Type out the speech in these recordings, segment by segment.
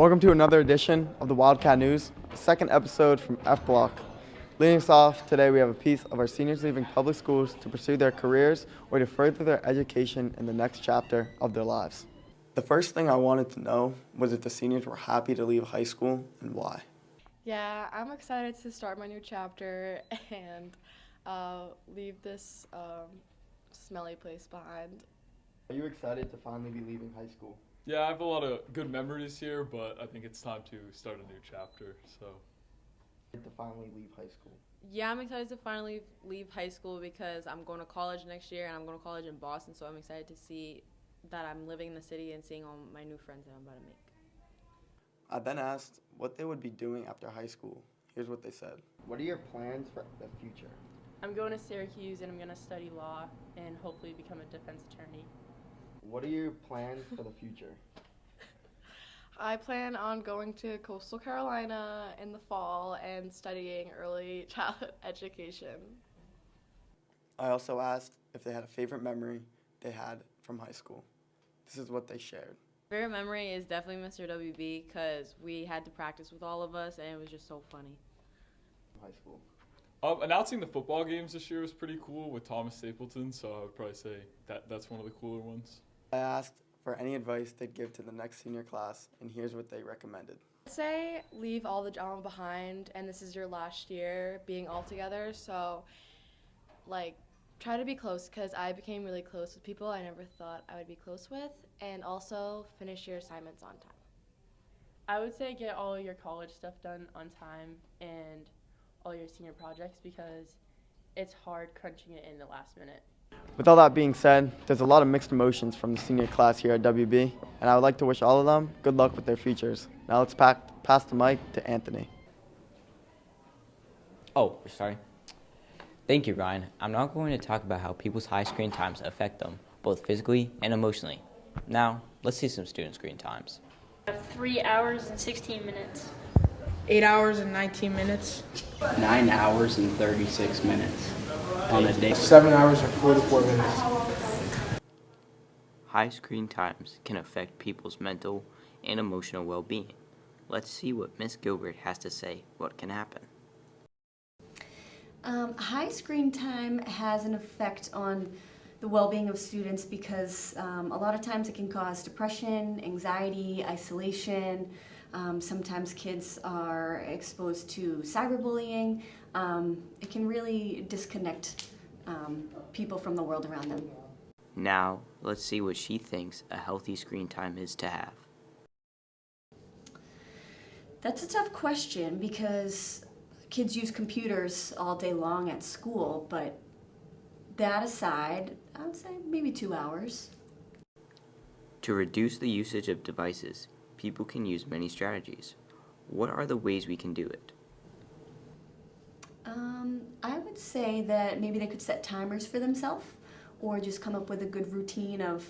Welcome to another edition of the Wildcat News, the second episode from F Block. Leading us off, today we have a piece of our seniors leaving public schools to pursue their careers or to further their education in the next chapter of their lives. The first thing I wanted to know was if the seniors were happy to leave high school and why. Yeah, I'm excited to start my new chapter and leave this smelly place behind. Are you excited to finally be leaving high school? Yeah, I have a lot of good memories here, but I think it's time to start a new chapter, so. To finally leave high school. Yeah, I'm excited to finally leave high school because I'm going to college next year and I'm going to college in Boston, so I'm excited to see that I'm living in the city and seeing all my new friends that I'm about to make. I then asked what they would be doing after high school. Here's what they said. What are your plans for the future? I'm going to Syracuse and I'm going to study law and hopefully become a defense attorney. What are your plans for the future? I plan on going to Coastal Carolina in the fall and studying early childhood education. I also asked if they had a favorite memory they had from high school. This is what they shared. Favorite memory is definitely Mr. WB because we had to practice with all of us and it was just so funny. High school. Announcing the football games this year was pretty cool with Thomas Stapleton, so I would probably say that's one of the cooler ones. I asked for any advice they'd give to the next senior class, and here's what they recommended. I'd say leave all the drama behind, and this is your last year being all together, so try to be close because I became really close with people I never thought I would be close with, and also finish your assignments on time. I would say get all your college stuff done on time and all your senior projects because it's hard crunching it in the last minute. With all that being said, there's a lot of mixed emotions from the senior class here at WB, and I would like to wish all of them good luck with their futures. Now let's pass the mic to Anthony. Oh, sorry. Thank you, Ryan. I'm now going to talk about how people's high screen times affect them, both physically and emotionally. Now, let's see some student screen times. 3 hours and 16 minutes. 8 hours and 19 minutes. 9 hours and 36 minutes on a day. 7 hours and 44 minutes. High screen times can affect people's mental and emotional well-being. Let's see what Miss Gilbert has to say what can happen. High screen time has an effect on the well-being of students because a lot of times it can cause depression, anxiety, isolation. Sometimes kids are exposed to cyberbullying. It can really disconnect people from the world around them. Now, let's see what she thinks a healthy screen time is to have. That's a tough question because kids use computers all day long at school, but that aside, I would say maybe 2 hours. To reduce the usage of devices, people can use many strategies. What are the ways we can do it? I would say that maybe they could set timers for themselves or just come up with a good routine of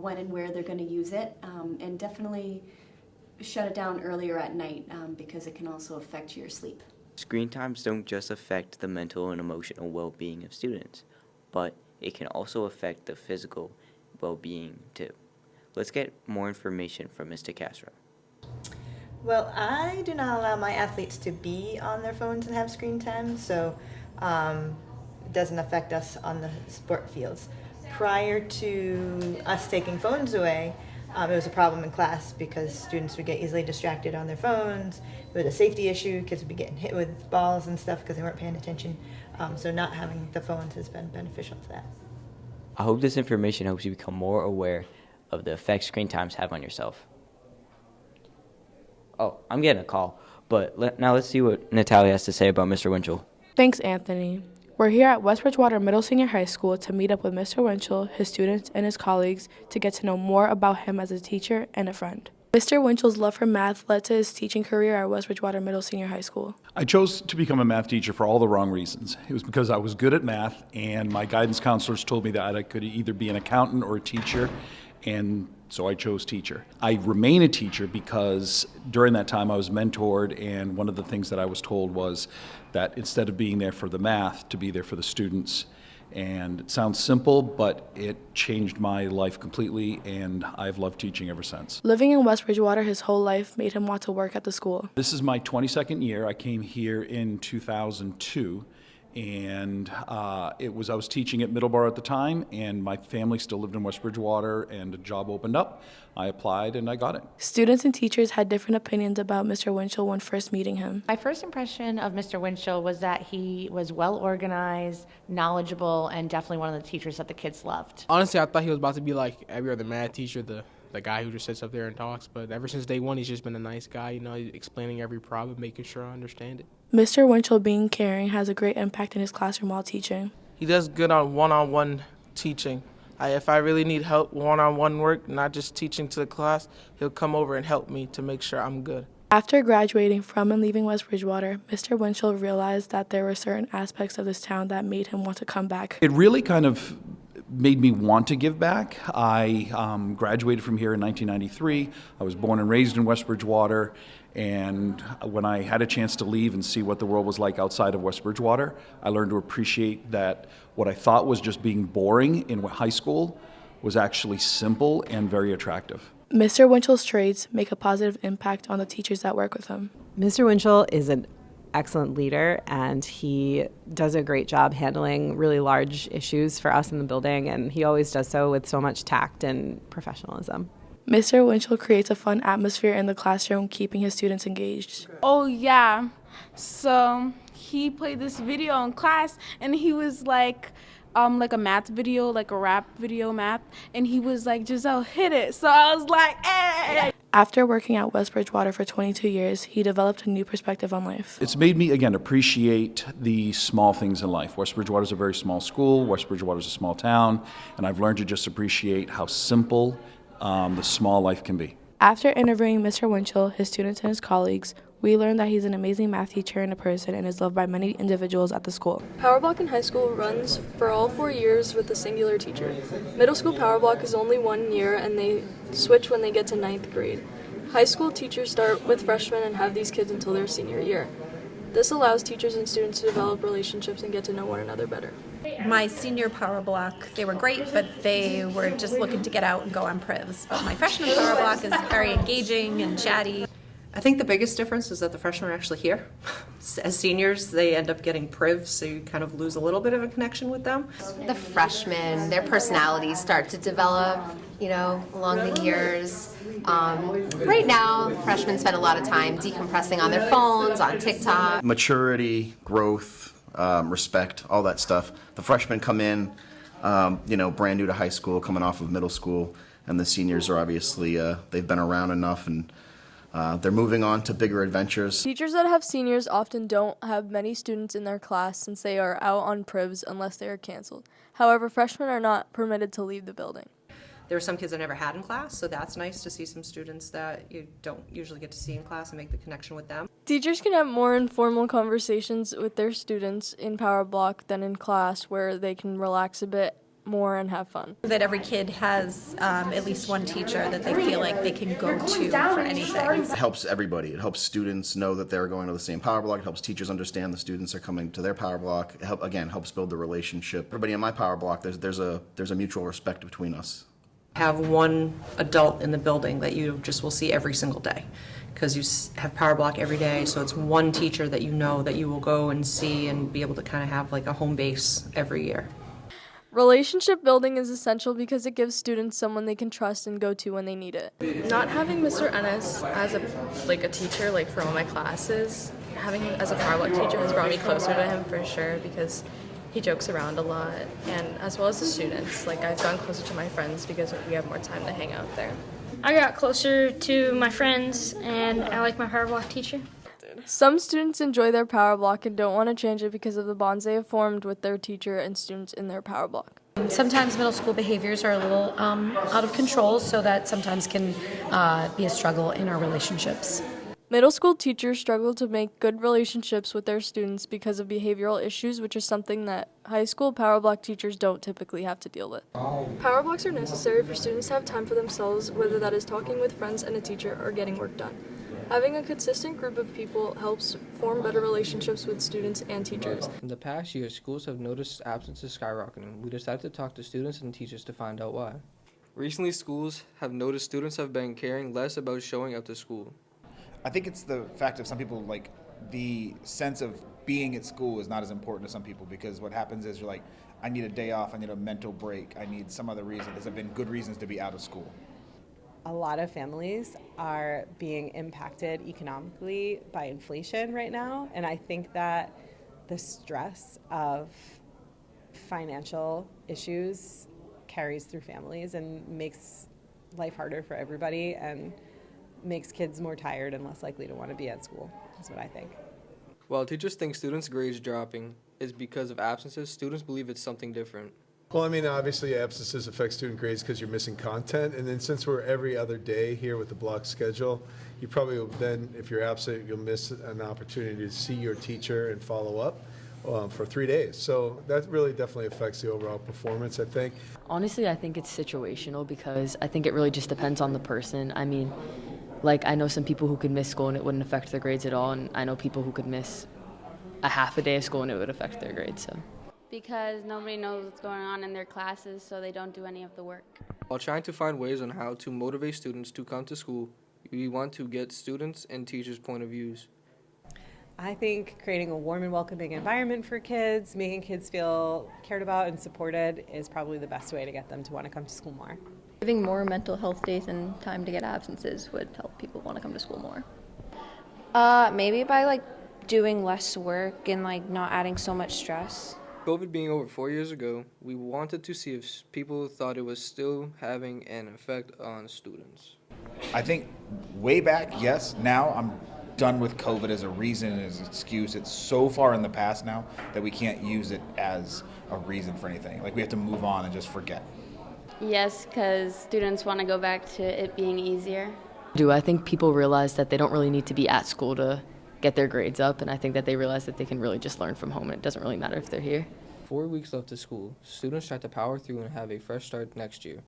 when and where they're going to use it, and definitely shut it down earlier at night because it can also affect your sleep. Screen times don't just affect the mental and emotional well-being of students, but it can also affect the physical well-being too. Let's get more information from Mr. Castro. Well, I do not allow my athletes to be on their phones and have screen time, so it doesn't affect us on the sport fields. Prior to us taking phones away, it was a problem in class because students would get easily distracted on their phones. It was a safety issue. Kids would be getting hit with balls and stuff because they weren't paying attention. So not having the phones has been beneficial to that. I hope this information helps you become more aware of the effects screen times have on yourself. Oh, I'm getting a call, but now let's see what Natalia has to say about Mr. Winchell. Thanks, Anthony. We're here at West Bridgewater Middle Senior High School to meet up with Mr. Winchell, his students, and his colleagues to get to know more about him as a teacher and a friend. Mr. Winchell's love for math led to his teaching career at West Bridgewater Middle Senior High School. I chose to become a math teacher for all the wrong reasons. It was because I was good at math, and my guidance counselors told me that I could either be an accountant or a teacher, and so I chose teacher. I remain a teacher because during that time I was mentored, and one of the things that I was told was that instead of being there for the math, to be there for the students And it sounds simple, but it changed my life completely, and I've loved teaching ever since. Living in West Bridgewater his whole life made him want to work at the school. This is my 22nd year. I came here in 2002, and I was teaching at Middleborough at the time, and my family still lived in West Bridgewater, and a job opened up. I applied and I got it. Students and teachers had different opinions about Mr. Winchell when first meeting him. My first impression of Mr. Winchell was that he was well organized, knowledgeable, and definitely one of the teachers that the kids loved. Honestly, I thought he was about to be like every other math teacher, the guy who just sits up there and talks. But ever since day one, he's just been a nice guy, explaining every problem, making sure I understand it. Mr. Winchell being caring has a great impact in his classroom while teaching. He does good on one-on-one teaching. If I really need help, one-on-one work, not just teaching to the class, he'll come over and help me to make sure I'm good. After graduating from and leaving West Bridgewater, Mr. Winchell realized that there were certain aspects of this town that made him want to come back. It really kind of made me want to give back. I graduated from here in 1993. I was born and raised in West Bridgewater, and when I had a chance to leave and see what the world was like outside of West Bridgewater, I learned to appreciate that what I thought was just being boring in high school was actually simple and very attractive. Mr. Winchell's traits make a positive impact on the teachers that work with him. Mr. Winchell is an excellent leader, and he does a great job handling really large issues for us in the building, and he always does so with so much tact and professionalism. Mr. Winchell creates a fun atmosphere in the classroom, keeping his students engaged. Oh yeah, so he played this video in class, and he was like a math video, like a rap video math, and he was like, Giselle, hit it. So I was like, hey. After working at West Bridgewater for 22 years, he developed a new perspective on life. It's made me, again, appreciate the small things in life. West Bridgewater is a very small school. West Bridgewater is a small town, and I've learned to just appreciate how simple the small life can be. After interviewing Mr. Winchell, his students, and his colleagues, we learned that he's an amazing math teacher and a person and is loved by many individuals at the school. Power Block in high school runs for all 4 years with a singular teacher. Middle school Power Block is only 1 year, and they switch when they get to 9th grade. High school teachers start with freshmen and have these kids until their senior year. This allows teachers and students to develop relationships and get to know one another better. My senior Power Block, they were great, but they were just looking to get out and go on privs. But my freshman Power Block is very engaging and chatty. I think the biggest difference is that the freshmen are actually here. As seniors, they end up getting privs, so you kind of lose a little bit of a connection with them. The freshmen, their personalities start to develop, along the years. Right now, freshmen spend a lot of time decompressing on their phones, on TikTok. Maturity, growth, respect, all that stuff. The freshmen come in, brand new to high school, coming off of middle school, and the seniors are obviously, they've been around enough, and they're moving on to bigger adventures. Teachers that have seniors often don't have many students in their class since they are out on privs unless they are canceled. However, freshmen are not permitted to leave the building. There are some kids I never had in class, so that's nice to see some students that you don't usually get to see in class and make the connection with them. Teachers can have more informal conversations with their students in Power Block than in class, where they can relax a bit more and have fun. That every kid has at least one teacher that they feel like they can go to for anything. It helps everybody. It helps students know that they're going to the same Power Block. It helps teachers understand the students are coming to their Power Block. It helps build the relationship. Everybody in my Power Block, there's a mutual respect between us. Have one adult in the building that you just will see every single day, because you have Power Block every day, so it's one teacher that you know that you will go and see and be able to kind of have like a home base every year. Relationship building is essential because it gives students someone they can trust and go to when they need it. Not having Mr. Ennis as a teacher for all my classes, having him as a Power Block teacher has brought me closer to him for sure, because he jokes around a lot, and as well as the students. I've gotten closer to my friends because we have more time to hang out there. I got closer to my friends, and I like my Power Block teacher. Some students enjoy their Power Block and don't want to change it because of the bonds they have formed with their teacher and students in their Power Block. Sometimes middle school behaviors are a little out of control, so that sometimes can be a struggle in our relationships. Middle school teachers struggle to make good relationships with their students because of behavioral issues, which is something that high school Power Block teachers don't typically have to deal with. Power Blocks are necessary for students to have time for themselves, whether that is talking with friends and a teacher or getting work done. Having a consistent group of people helps form better relationships with students and teachers. In the past year, schools have noticed absences skyrocketing. We decided to talk to students and teachers to find out why. Recently, schools have noticed students have been caring less about showing up to school. I think it's the fact of some people, like, the sense of being at school is not as important to some people, because what happens is you're like, I need a day off, I need a mental break, I need some other reason. There's been good reasons to be out of school. A lot of families are being impacted economically by inflation right now, and I think that the stress of financial issues carries through families and makes life harder for everybody and makes kids more tired and less likely to want to be at school. That's what I think. While teachers think students' grades dropping is because of absences, students believe it's something different. Well, I mean, obviously absences affect student grades because you're missing content, and then since we're every other day here with the block schedule, you probably will then, if you're absent, you'll miss an opportunity to see your teacher and follow up for 3 days. So that really definitely affects the overall performance, I think. Honestly, I think it's situational because I think it really just depends on the person. I mean, like, I know some people who could miss school and it wouldn't affect their grades at all, and I know people who could miss a half a day of school and it would affect their grades, so. Because nobody knows what's going on in their classes, so they don't do any of the work. While trying to find ways on how to motivate students to come to school, we want to get students' and teachers' point of views. I think creating a warm and welcoming environment for kids, making kids feel cared about and supported is probably the best way to get them to want to come to school more. Giving more mental health days and time to get absences would help people want to come to school more. Maybe by like doing less work and like not adding so much stress. COVID being over 4 years ago, we wanted to see if people thought it was still having an effect on students. I think way back, yes. Now I'm done with COVID as a reason, as an excuse. It's so far in the past now that we can't use it as a reason for anything. Like, we have to move on and just forget. Yes, because students want to go back to it being easier. I think people realize that they don't really need to be at school to get their grades up, and I think that they realize that they can really just learn from home, and it doesn't really matter if they're here. 4 weeks left to school. Students try to power through and have a fresh start next year.